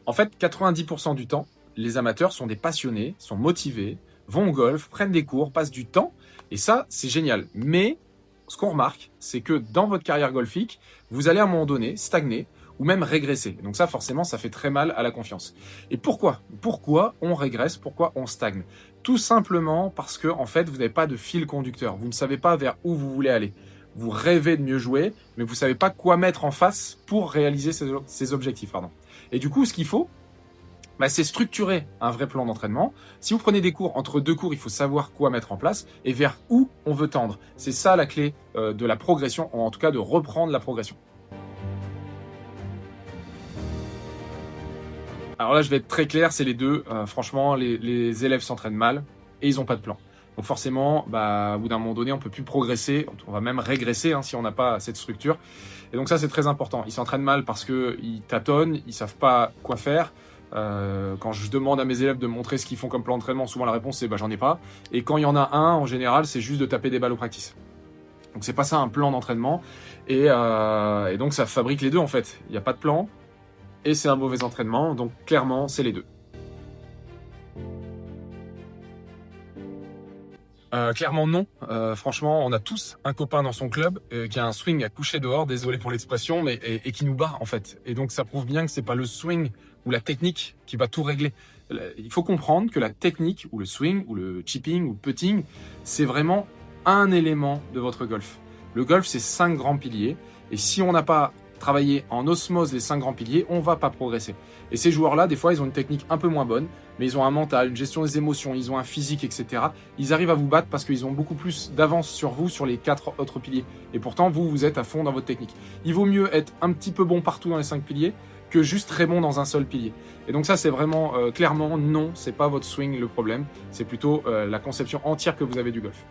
En fait, 90% du temps, les amateurs sont des passionnés, sont motivés, vont au golf, prennent des cours, passent du temps. Et ça, c'est génial. Mais ce qu'on remarque, c'est que dans votre carrière golfique, vous allez à un moment donné stagner ou même régresser. Donc ça, forcément, ça fait très mal à la confiance. Et pourquoi on régresse? Pourquoi on stagne? Tout simplement parce que, en fait, vous n'avez pas de fil conducteur. Vous ne savez pas vers où vous voulez aller. Vous rêvez de mieux jouer, mais vous ne savez pas quoi mettre en face pour réaliser ces objectifs. Et du coup, ce qu'il faut, c'est structurer un vrai plan d'entraînement. Si vous prenez des cours, entre deux cours, il faut savoir quoi mettre en place et vers où on veut tendre. C'est ça la clé de la progression, ou en tout cas de reprendre la progression. Alors là, je vais être très clair, c'est les deux. Franchement, les élèves s'entraînent mal et ils n'ont pas de plan. Donc forcément, au bout d'un moment donné, on peut plus progresser. On va même régresser si on n'a pas cette structure. Et donc ça, c'est très important. Ils s'entraînent mal parce qu'ils tâtonnent, ils savent pas quoi faire. Quand je demande à mes élèves de me montrer ce qu'ils font comme plan d'entraînement, souvent la réponse c'est j'en ai pas. Et quand il y en a un, en général, c'est juste de taper des balles au practice. Donc c'est pas ça un plan d'entraînement. Et donc ça fabrique les deux en fait. Il n'y a pas de plan et c'est un mauvais entraînement. Donc clairement, c'est les deux. Clairement non. Franchement, on a tous un copain dans son club qui a un swing à coucher dehors, désolé pour l'expression, mais et qui nous bat en fait. Et donc ça prouve bien que c'est pas le swing ou la technique qui va tout régler. Il faut comprendre que la technique ou le swing ou le chipping ou le putting, c'est vraiment un élément de votre golf. Le golf, c'est 5 grands piliers. Et si on n'a pas travaillé en osmose les 5 grands piliers, on va pas progresser. Et ces joueurs-là, des fois, ils ont une technique un peu moins bonne, mais ils ont un mental, une gestion des émotions, ils ont un physique, etc. Ils arrivent à vous battre parce qu'ils ont beaucoup plus d'avance sur vous sur les 4 autres piliers. Et pourtant, vous êtes à fond dans votre technique. Il vaut mieux être un petit peu bon partout dans les 5 piliers que juste très bon dans un seul pilier. Et donc ça, c'est vraiment clairement non, c'est pas votre swing le problème, c'est plutôt la conception entière que vous avez du golf.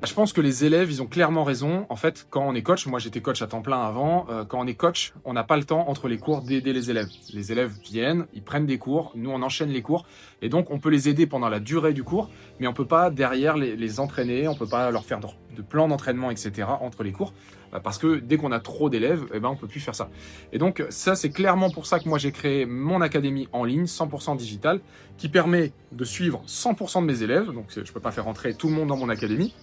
Je pense que les élèves, ils ont clairement raison. En fait, quand on est coach, moi j'étais coach à temps plein avant, quand on est coach, on n'a pas le temps entre les cours d'aider les élèves. Les élèves viennent, ils prennent des cours, nous on enchaîne les cours, et donc on peut les aider pendant la durée du cours, mais on peut pas derrière les entraîner, on peut pas leur faire de plan d'entraînement, etc. entre les cours, parce que dès qu'on a trop d'élèves, on peut plus faire ça. Et donc ça, c'est clairement pour ça que moi j'ai créé mon académie en ligne, 100% digital, qui permet de suivre 100% de mes élèves, donc je peux pas faire rentrer tout le monde dans mon académie,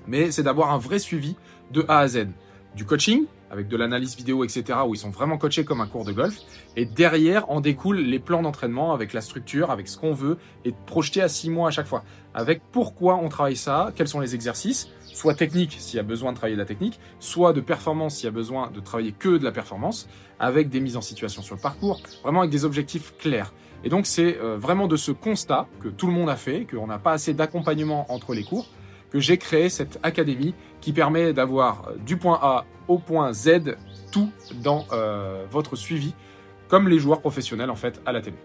mais c'est d'avoir un vrai suivi de A à Z. Du coaching, avec de l'analyse vidéo, etc., où ils sont vraiment coachés comme un cours de golf. Et derrière, en découlent les plans d'entraînement avec la structure, avec ce qu'on veut, et projeté à 6 mois à chaque fois. Avec pourquoi on travaille ça, quels sont les exercices, soit technique s'il y a besoin de travailler de la technique, soit de performance s'il y a besoin de travailler que de la performance, avec des mises en situation sur le parcours, vraiment avec des objectifs clairs. Et donc c'est vraiment de ce constat que tout le monde a fait, qu'on n'a pas assez d'accompagnement entre les cours, que j'ai créé cette académie qui permet d'avoir du point A au point Z tout dans votre suivi, comme les joueurs professionnels en fait à la télé.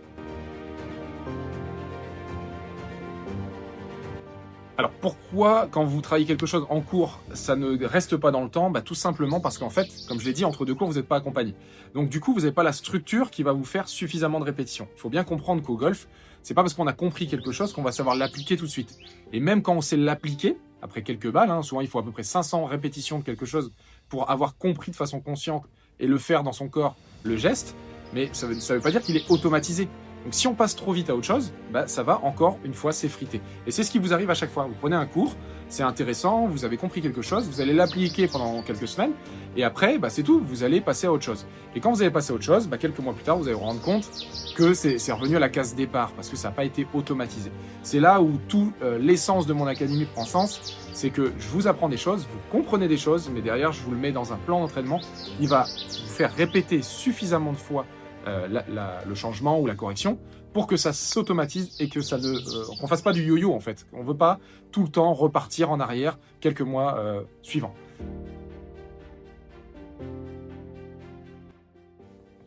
Alors pourquoi quand vous travaillez quelque chose en cours, ça ne reste pas dans le temps? Tout simplement parce qu'en fait, comme je l'ai dit, entre deux cours, vous n'êtes pas accompagné. Donc du coup, vous n'avez pas la structure qui va vous faire suffisamment de répétitions. Il faut bien comprendre qu'au golf, c'est pas parce qu'on a compris quelque chose qu'on va savoir l'appliquer tout de suite. Et même quand on sait l'appliquer, après quelques balles, souvent il faut à peu près 500 répétitions de quelque chose pour avoir compris de façon consciente et le faire dans son corps, le geste, mais ça veut pas dire qu'il est automatisé. Donc si on passe trop vite à autre chose, ça va encore une fois s'effriter. Et c'est ce qui vous arrive à chaque fois. Vous prenez un cours, c'est intéressant, vous avez compris quelque chose, vous allez l'appliquer pendant quelques semaines, et après, c'est tout, vous allez passer à autre chose. Et quand vous allez passer à autre chose, quelques mois plus tard, vous allez vous rendre compte que c'est revenu à la case départ, parce que ça n'a pas été automatisé. C'est là où tout l'essence de mon académie prend sens, c'est que je vous apprends des choses, vous comprenez des choses, mais derrière, je vous le mets dans un plan d'entraînement qui va vous faire répéter suffisamment de fois le changement ou la correction pour que ça s'automatise et que ça ne qu'on fasse pas du yo-yo en fait. On veut pas tout le temps repartir en arrière quelques mois suivants.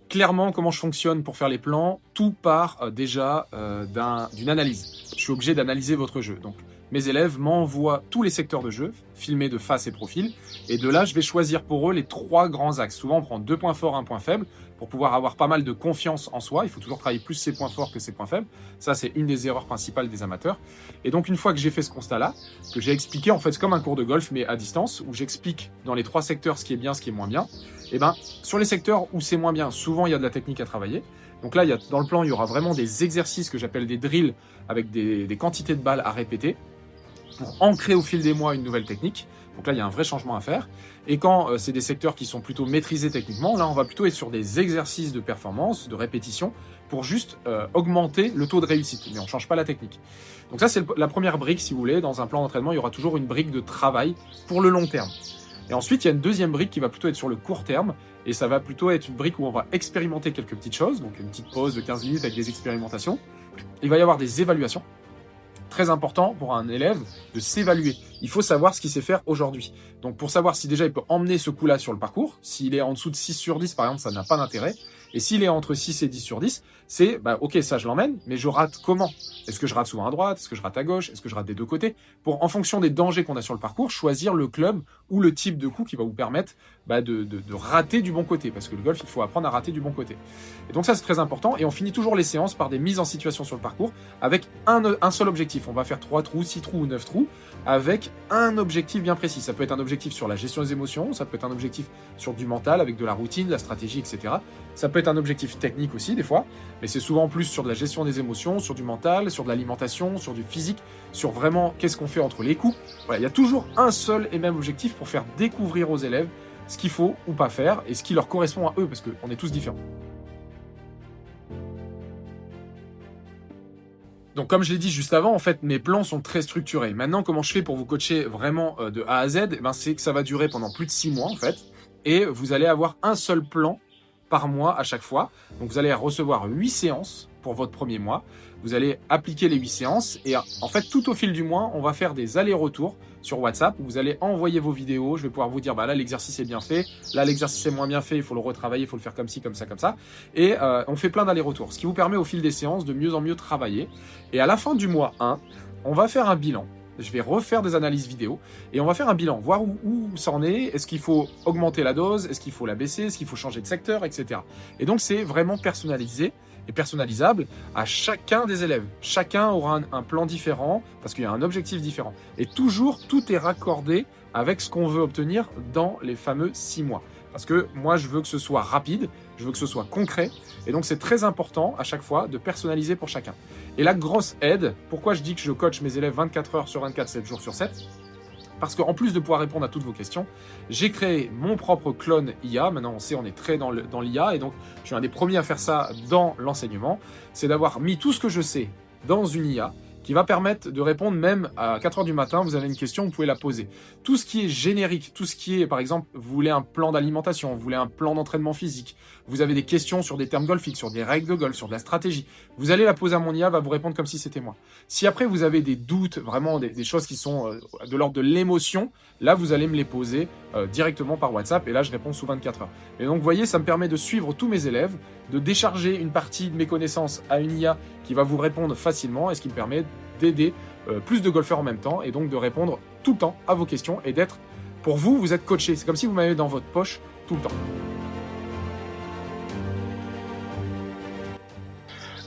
Clairement, comment je fonctionne pour faire les plans, tout part déjà d'une analyse. Je suis obligé d'analyser votre jeu. Donc, mes élèves m'envoient tous les secteurs de jeu, filmés de face et profil, et de là, je vais choisir pour eux les 3 grands axes. Souvent, on prend 2 points forts, 1 point faible, pour pouvoir avoir pas mal de confiance en soi. Il faut toujours travailler plus ses points forts que ses points faibles. Ça, c'est une des erreurs principales des amateurs. Et donc, une fois que j'ai fait ce constat-là, que j'ai expliqué, en fait, c'est comme un cours de golf, mais à distance, où j'explique dans les 3 secteurs ce qui est bien, ce qui est moins bien, Et ben, sur les secteurs où c'est moins bien, souvent il y a de la technique à travailler. Donc là, dans le plan, il y aura vraiment des exercices que j'appelle des drills avec des quantités de balles à répéter pour ancrer au fil des mois une nouvelle technique. Donc là, il y a un vrai changement à faire. Et quand c'est des secteurs qui sont plutôt maîtrisés techniquement, là, on va plutôt être sur des exercices de performance, de répétition, pour juste augmenter le taux de réussite. Mais on ne change pas la technique. Donc ça, c'est la première brique, si vous voulez. Dans un plan d'entraînement, il y aura toujours une brique de travail pour le long terme. Et ensuite, il y a une deuxième brique qui va plutôt être sur le court terme. Et ça va plutôt être une brique où on va expérimenter quelques petites choses. Donc une petite pause de 15 minutes avec des expérimentations. Il va y avoir des évaluations. Très important pour un élève de s'évaluer. Il faut savoir ce qu'il sait faire aujourd'hui. Donc pour savoir si déjà il peut emmener ce coup-là sur le parcours, s'il est en dessous de 6 sur 10 par exemple, ça n'a pas d'intérêt. Et s'il est entre 6 et 10 sur 10, c'est ok, ça je l'emmène, mais je rate comment? Est-ce que je rate souvent à droite? Est-ce que je rate à gauche? Est-ce que je rate des deux côtés? Pour, en fonction des dangers qu'on a sur le parcours, choisir le club ou le type de coup qui va vous permettre de rater du bon côté. Parce que le golf, il faut apprendre à rater du bon côté. Et donc ça, c'est très important. Et on finit toujours les séances par des mises en situation sur le parcours avec un seul objectif. On va faire 3 trous, 6 trous ou 9 trous avec un objectif bien précis. Ça peut être un objectif sur la gestion des émotions, ça peut être un objectif sur du mental avec de la routine, de la stratégie, etc. Ça peut être un objectif technique aussi des fois, mais c'est souvent plus sur de la gestion des émotions, sur du mental, sur de l'alimentation, sur du physique, sur vraiment qu'est-ce qu'on fait entre les coups. Voilà, il y a toujours un seul et même objectif pour faire découvrir aux élèves ce qu'il faut ou pas faire et ce qui leur correspond à eux, parce qu'on est tous différents. Donc comme je l'ai dit juste avant, en fait, mes plans sont très structurés. Maintenant, comment je fais pour vous coacher vraiment de A à Z? C'est que ça va durer pendant plus de 6 mois, en fait. Et vous allez avoir un seul plan par mois à chaque fois. Donc vous allez recevoir 8 séances pour votre premier mois. Vous allez appliquer les 8 séances. Et en fait, tout au fil du mois, on va faire des allers-retours sur WhatsApp. Où vous allez envoyer vos vidéos. Je vais pouvoir vous dire, là, l'exercice est bien fait. Là, l'exercice est moins bien fait. Il faut le retravailler. Il faut le faire comme ci, comme ça, comme ça. Et on fait plein d'allers-retours. Ce qui vous permet au fil des séances de mieux en mieux travailler. Et à la fin du mois 1, on va faire un bilan. Je vais refaire des analyses vidéo et on va faire un bilan, voir où ça en est, est-ce qu'il faut augmenter la dose, est-ce qu'il faut la baisser, est-ce qu'il faut changer de secteur, etc. Et donc c'est vraiment personnalisé et personnalisable à chacun des élèves. Chacun aura un plan différent parce qu'il y a un objectif différent. Et toujours, tout est raccordé avec ce qu'on veut obtenir dans les fameux 6 mois. Parce que moi, je veux que ce soit rapide, je veux que ce soit concret. Et donc, c'est très important à chaque fois de personnaliser pour chacun. Et la grosse aide, pourquoi je dis que je coach mes élèves 24 heures sur 24, 7 jours sur 7 ? Parce qu'en plus de pouvoir répondre à toutes vos questions, j'ai créé mon propre clone IA. Maintenant, on sait, on est très dans l'IA. Et donc, je suis un des premiers à faire ça dans l'enseignement. C'est d'avoir mis tout ce que je sais dans une IA qui va permettre de répondre même à 4 heures du matin, vous avez une question, vous pouvez la poser. Tout ce qui est générique, tout ce qui est, par exemple, vous voulez un plan d'alimentation, vous voulez un plan d'entraînement physique, vous avez des questions sur des termes golfiques, sur des règles de golf, sur de la stratégie, vous allez la poser à mon IA, va vous répondre comme si c'était moi. Si après vous avez des doutes, vraiment des choses qui sont de l'ordre de l'émotion, là vous allez me les poser directement par WhatsApp et là je réponds sous 24 heures. Et donc vous voyez, ça me permet de suivre tous mes élèves, de décharger une partie de mes connaissances à une IA qui va vous répondre facilement et ce qui me permet d'aider plus de golfeurs en même temps et donc de répondre tout le temps à vos questions et d'être, pour vous, vous êtes coaché. C'est comme si vous m'avez dans votre poche tout le temps.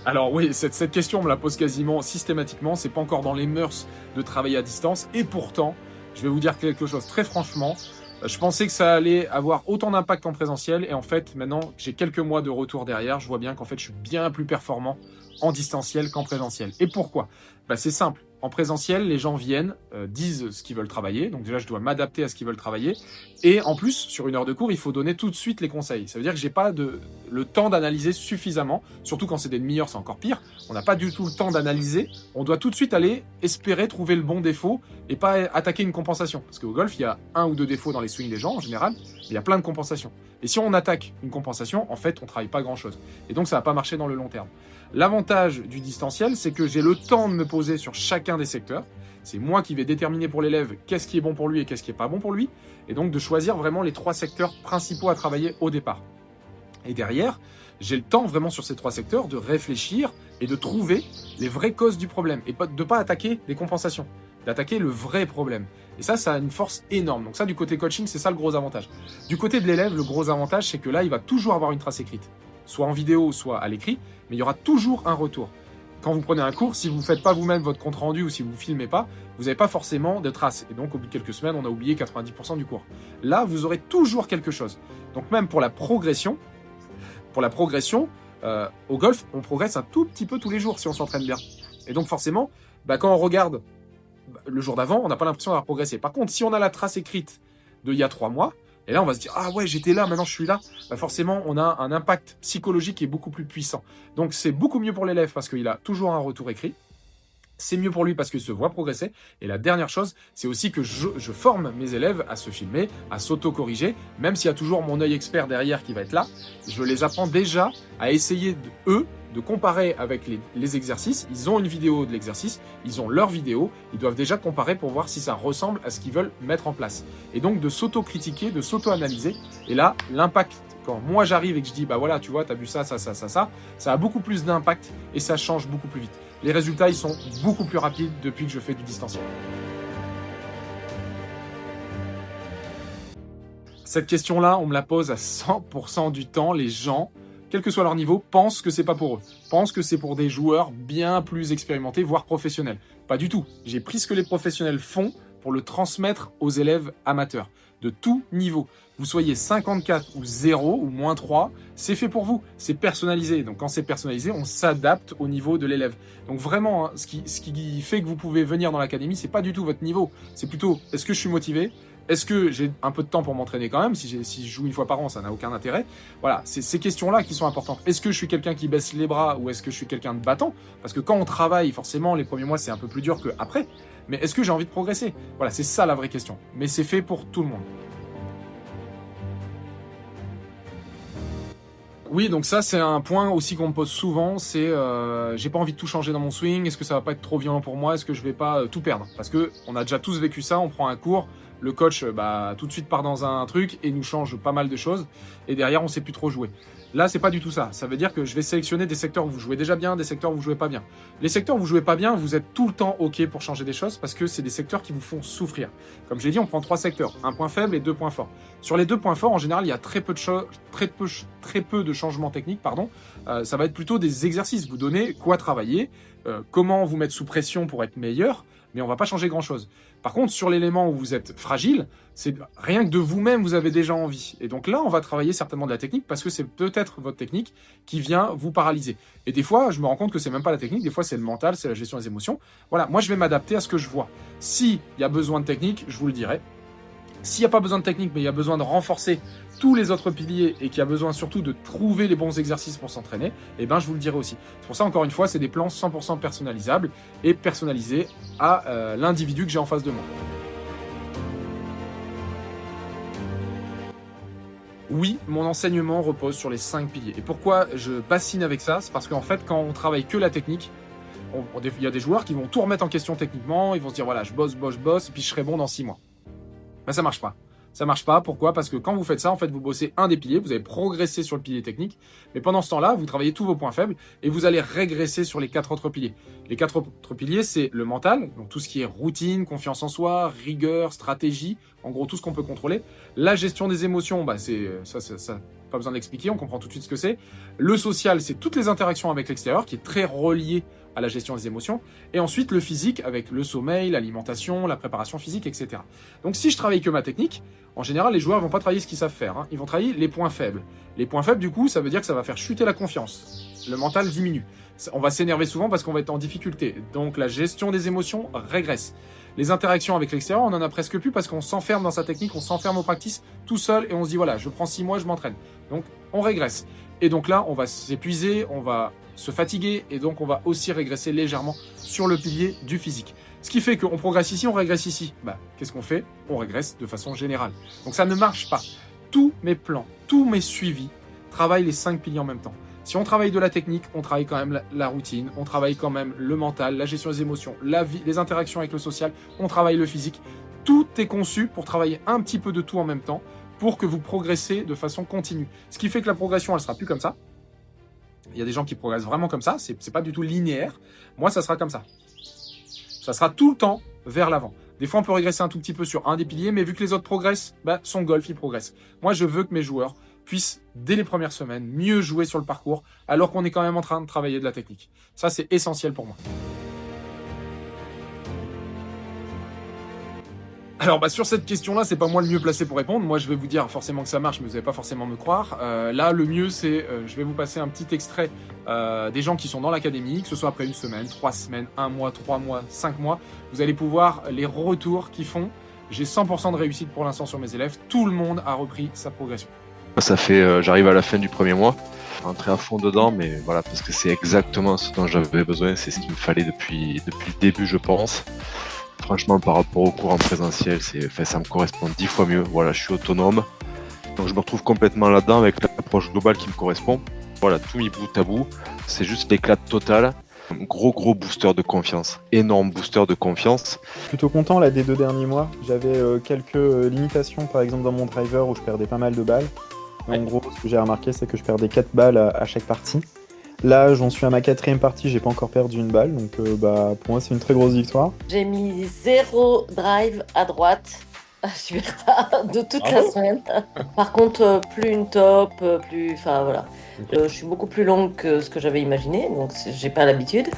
Alors oui, cette question, on me la pose quasiment systématiquement. C'est pas encore dans les mœurs de travailler à distance et pourtant, je vais vous dire quelque chose très franchement. Je pensais que ça allait avoir autant d'impact en présentiel et en fait, maintenant, j'ai quelques mois de retour derrière, je vois bien qu'en fait, je suis bien plus performant en distanciel qu'en présentiel. Et pourquoi ? C'est simple. En présentiel, les gens viennent, disent ce qu'ils veulent travailler. Donc déjà, je dois m'adapter à ce qu'ils veulent travailler. Et en plus, sur une heure de cours, il faut donner tout de suite les conseils. Ça veut dire que j'ai pas le temps d'analyser suffisamment. Surtout quand c'est des demi-heures, c'est encore pire. On n'a pas du tout le temps d'analyser. On doit tout de suite aller espérer trouver le bon défaut et pas attaquer une compensation. Parce qu'au golf, il y a 1 ou 2 défauts dans les swings des gens en général. Mais il y a plein de compensations. Et si on attaque une compensation, en fait, on travaille pas grand-chose. Et donc, ça va pas marcher dans le long terme. L'avantage du distanciel, c'est que j'ai le temps de me poser sur chacun des secteurs. C'est moi qui vais déterminer pour l'élève qu'est-ce qui est bon pour lui et qu'est-ce qui est pas bon pour lui. Et donc de choisir vraiment les 3 secteurs principaux à travailler au départ. Et derrière, j'ai le temps vraiment sur ces 3 secteurs de réfléchir et de trouver les vraies causes du problème. Et de pas attaquer des compensations, d'attaquer le vrai problème. Et ça a une force énorme. Donc ça, du côté coaching, c'est ça le gros avantage. Du côté de l'élève, le gros avantage, c'est que là, il va toujours avoir une trace écrite. Soit en vidéo, soit à l'écrit, mais il y aura toujours un retour. quand vous prenez un cours, si vous ne faites pas vous-même votre compte rendu ou si vous ne filmez pas, vous n'avez pas forcément de traces. Et donc, au bout de quelques semaines, on a oublié 90% du cours. Là, vous aurez toujours quelque chose. Donc, même pour la progression, au golf, on progresse un tout petit peu tous les jours si on s'entraîne bien. Et donc, forcément, quand on regarde le jour d'avant, on n'a pas l'impression d'avoir progressé. Par contre, si on a la trace écrite d'il y a 3 mois, et là, on va se dire, ah ouais, j'étais là, maintenant je suis là. Forcément, on a un impact psychologique qui est beaucoup plus puissant. Donc, c'est beaucoup mieux pour l'élève parce qu'il a toujours un retour écrit. C'est mieux pour lui parce qu'il se voit progresser. Et la dernière chose, c'est aussi que je forme mes élèves à se filmer, à s'auto-corriger. Même s'il y a toujours mon œil expert derrière qui va être là, je les apprends déjà à essayer de comparer avec les exercices. Ils ont une vidéo de l'exercice, ils ont leur vidéo, ils doivent déjà comparer pour voir si ça ressemble à ce qu'ils veulent mettre en place. Et donc de s'auto-critiquer, de s'auto-analyser. Et là, l'impact, quand moi j'arrive et que je dis, bah voilà, tu vois, t'as vu ça a beaucoup plus d'impact et ça change beaucoup plus vite. Les résultats, ils sont beaucoup plus rapides depuis que je fais du distanciel. Cette question-là, on me la pose à 100% du temps. Les gens, quel que soit leur niveau, pensent que c'est pas pour eux. Pensent que c'est pour des joueurs bien plus expérimentés, voire professionnels. Pas du tout. J'ai pris ce que les professionnels font pour le transmettre aux élèves amateurs, de tout niveau. Vous soyez 54 ou 0 ou moins 3, c'est fait pour vous, c'est personnalisé. Donc quand c'est personnalisé, on s'adapte au niveau de l'élève. Donc vraiment, ce qui fait que vous pouvez venir dans l'académie, c'est pas du tout votre niveau. C'est plutôt, est-ce que je suis motivé ? Est-ce que j'ai un peu de temps pour m'entraîner quand même ? Si je joue une fois par an, ça n'a aucun intérêt. Voilà, c'est ces questions-là qui sont importantes. Est-ce que je suis quelqu'un qui baisse les bras ou est-ce que je suis quelqu'un de battant ? Parce que quand on travaille, forcément, les premiers mois, c'est un peu plus dur qu'après. Mais est-ce que j'ai envie de progresser ? Voilà, c'est ça la vraie question. Mais c'est fait pour tout le monde. Oui, donc ça c'est un point aussi qu'on me pose souvent, c'est j'ai pas envie de tout changer dans mon swing, est-ce que ça va pas être trop violent pour moi, est-ce que je vais pas tout perdre ? Parce que on a déjà tous vécu ça, on prend un cours, le coach tout de suite part dans un truc et nous change pas mal de choses, et derrière on sait plus trop jouer. Là c'est pas du tout ça, ça veut dire que je vais sélectionner des secteurs où vous jouez déjà bien, des secteurs où vous jouez pas bien. Les secteurs où vous jouez pas bien, vous êtes tout le temps ok pour changer des choses parce que c'est des secteurs qui vous font souffrir. Comme je l'ai dit, on prend 3 secteurs, un point faible et 2 points forts. Sur les 2 points forts, en général, il y a très peu de changements techniques, ça va être plutôt des exercices. Vous donnez quoi travailler, comment vous mettre sous pression pour être meilleur, mais on va pas changer grand-chose. Par contre, sur l'élément où vous êtes fragile, c'est rien que de vous-même, vous avez déjà envie. Et donc là, on va travailler certainement de la technique parce que c'est peut-être votre technique qui vient vous paralyser. Et des fois, je me rends compte que c'est même pas la technique, des fois c'est le mental, c'est la gestion des émotions. Voilà, moi je vais m'adapter à ce que je vois. S'il y a besoin de technique, je vous le dirai. S'il n'y a pas besoin de technique, mais il y a besoin de renforcer tous les autres piliers et qu'il y a besoin surtout de trouver les bons exercices pour s'entraîner, je vous le dirai aussi. C'est pour ça, encore une fois, c'est des plans 100% personnalisables et personnalisés à l'individu que j'ai en face de moi. Oui, mon enseignement repose sur les 5 piliers. Et pourquoi je bassine avec ça ? C'est parce qu'en fait, quand on travaille que la technique, il y a des joueurs qui vont tout remettre en question techniquement, ils vont se dire voilà, je bosse, et puis je serai bon dans 6 mois. Ça marche pas. Ça marche pas. Pourquoi ? Parce que quand vous faites ça, en fait, vous bossez un des piliers, vous avez progressé sur le pilier technique, mais pendant ce temps-là, vous travaillez tous vos points faibles et vous allez régresser sur les 4 autres piliers. Les 4 autres piliers, c'est le mental, donc tout ce qui est routine, confiance en soi, rigueur, stratégie, en gros tout ce qu'on peut contrôler. La gestion des émotions, c'est ça, pas besoin d'expliquer, on comprend tout de suite ce que c'est. Le social, c'est toutes les interactions avec l'extérieur, qui est très relié à la gestion des émotions, et ensuite le physique avec le sommeil, l'alimentation, la préparation physique, etc. Donc si je travaille que ma technique, en général les joueurs vont pas travailler ce qu'ils savent faire, ils vont travailler les points faibles. Les points faibles du coup, ça veut dire que ça va faire chuter la confiance, le mental diminue, on va s'énerver souvent parce qu'on va être en difficulté, donc la gestion des émotions régresse. Les interactions avec l'extérieur, on en a presque plus parce qu'on s'enferme dans sa technique, on s'enferme au practice tout seul et on se dit voilà, je prends 6 mois, je m'entraîne. Donc on régresse. Et donc là, on va s'épuiser, on va se fatiguer et donc on va aussi régresser légèrement sur le pilier du physique. Ce qui fait qu'on progresse ici, on régresse ici. Qu'est-ce qu'on fait ? On régresse de façon générale. Donc ça ne marche pas. Tous mes plans, tous mes suivis travaillent les 5 piliers en même temps. Si on travaille de la technique, on travaille quand même la routine, on travaille quand même le mental, la gestion des émotions, les interactions avec le social, on travaille le physique. Tout est conçu pour travailler un petit peu de tout en même temps pour que vous progressez de façon continue. Ce qui fait que la progression, elle sera plus comme ça. Il y a des gens qui progressent vraiment comme ça, c'est pas du tout linéaire. Moi, ça sera comme ça. Ça sera tout le temps vers l'avant. Des fois, on peut régresser un tout petit peu sur un des piliers, mais vu que les autres progressent, son golf, il progresse. Moi, je veux que mes joueurs puissent, dès les premières semaines, mieux jouer sur le parcours, alors qu'on est quand même en train de travailler de la technique. Ça, c'est essentiel pour moi. Alors sur cette question-là, c'est pas moi le mieux placé pour répondre. Moi, je vais vous dire forcément que ça marche, mais vous n'allez pas forcément me croire. Là, le mieux, c'est, je vais vous passer un petit extrait des gens qui sont dans l'académie, que ce soit après 1 semaine, 3 semaines, 1 mois, 3 mois, 5 mois. Vous allez pouvoir les retours qu'ils font. J'ai 100% de réussite pour l'instant sur mes élèves. Tout le monde a repris sa progression. Ça fait, j'arrive à la fin du premier mois, rentrer à fond dedans, mais voilà, parce que c'est exactement ce dont j'avais besoin, c'est ce qu'il me fallait depuis le début, je pense. Franchement, par rapport au cours en présentiel, ça me correspond 10 fois mieux. Voilà, je suis autonome, donc je me retrouve complètement là-dedans avec l'approche globale qui me correspond. Voilà, tout mis bout à bout, c'est juste l'éclat total. Gros booster de confiance, énorme booster de confiance. Plutôt content là des 2 derniers mois. J'avais quelques limitations, par exemple dans mon driver où je perdais pas mal de balles. En gros, ce que j'ai remarqué, c'est que je perdais 4 balles à chaque partie. Là, j'en suis à ma 4e partie, j'ai pas encore perdu une balle, donc pour moi, c'est une très grosse victoire. J'ai mis 0 drive à droite. Je suis retard de toute la semaine. Par contre, plus une top, plus... Enfin, voilà. Okay. Je suis beaucoup plus longue que ce que j'avais imaginé, donc j'ai pas l'habitude.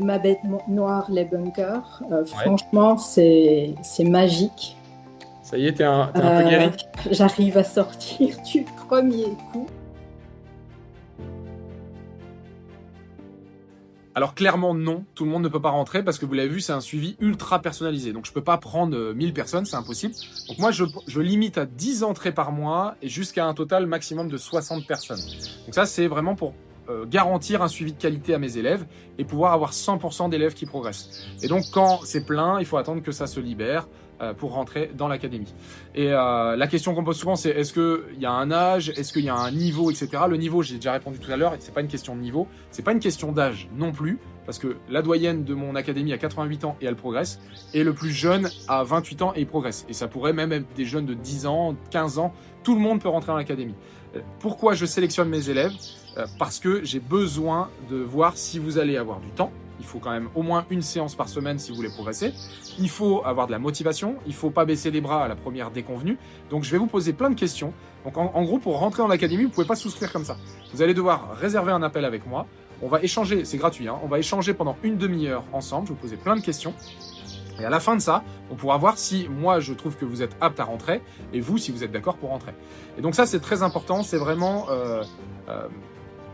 Ma bête noire, les bunkers, franchement, c'est magique. Ça y est, t'es un peu guéri. J'arrive à sortir du premier coup. Alors clairement non, tout le monde ne peut pas rentrer parce que vous l'avez vu, c'est un suivi ultra personnalisé. Donc je peux pas prendre 1000 personnes, c'est impossible. Donc moi je limite à 10 entrées par mois et jusqu'à un total maximum de 60 personnes. Donc ça c'est vraiment pour garantir un suivi de qualité à mes élèves et pouvoir avoir 100% d'élèves qui progressent. Et donc quand c'est plein, il faut attendre que ça se libère pour rentrer dans l'académie. Et la question qu'on pose souvent, c'est est-ce qu'il y a un âge, est-ce qu'il y a un niveau, etc. Le niveau, j'ai déjà répondu tout à l'heure, c'est pas une question de niveau, c'est pas une question d'âge non plus, parce que la doyenne de mon académie a 88 ans et elle progresse, et le plus jeune a 28 ans et il progresse. Et ça pourrait même être des jeunes de 10 ans, 15 ans, tout le monde peut rentrer dans l'académie. Pourquoi je sélectionne mes élèves? Parce que j'ai besoin de voir si vous allez avoir du temps. Il faut quand même au moins une séance par semaine si vous voulez progresser. Il faut avoir de la motivation. Il ne faut pas baisser les bras à la première déconvenue. Donc, je vais vous poser plein de questions. Donc, en gros, pour rentrer dans l'académie, vous ne pouvez pas souscrire comme ça. Vous allez devoir réserver un appel avec moi. On va échanger, c'est gratuit, hein. On va échanger pendant une demi-heure ensemble. Je vais vous poser plein de questions. Et à la fin de ça, on pourra voir si moi je trouve que vous êtes apte à rentrer et vous si vous êtes d'accord pour rentrer. Et donc ça c'est très important, c'est vraiment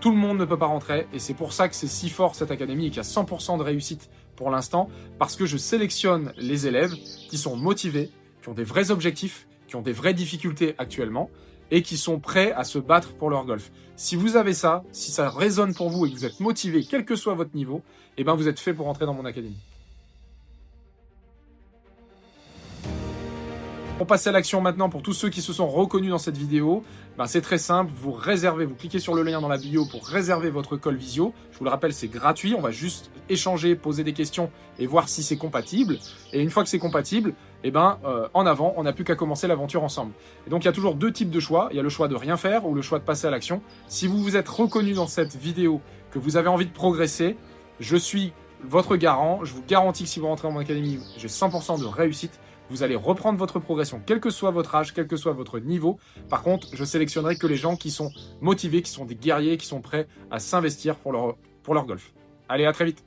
tout le monde ne peut pas rentrer et c'est pour ça que c'est si fort cette académie et qu'il y a 100% de réussite pour l'instant parce que je sélectionne les élèves qui sont motivés, qui ont des vrais objectifs, qui ont des vraies difficultés actuellement et qui sont prêts à se battre pour leur golf. Si vous avez ça, si ça résonne pour vous et que vous êtes motivé quel que soit votre niveau, eh ben vous êtes fait pour rentrer dans mon académie. Pour passer à l'action maintenant, pour tous ceux qui se sont reconnus dans cette vidéo, c'est très simple, vous réservez, vous cliquez sur le lien dans la bio pour réserver votre call visio. Je vous le rappelle, c'est gratuit, on va juste échanger, poser des questions et voir si c'est compatible. Et une fois que c'est compatible, en avant, on n'a plus qu'à commencer l'aventure ensemble. Et donc il y a toujours 2 types de choix, il y a le choix de rien faire ou le choix de passer à l'action. Si vous vous êtes reconnu dans cette vidéo, que vous avez envie de progresser, je suis votre garant, je vous garantis que si vous rentrez dans mon académie, j'ai 100% de réussite. Vous allez reprendre votre progression, quel que soit votre âge, quel que soit votre niveau. Par contre, je sélectionnerai que les gens qui sont motivés, qui sont des guerriers, qui sont prêts à s'investir pour leur golf. Allez, à très vite.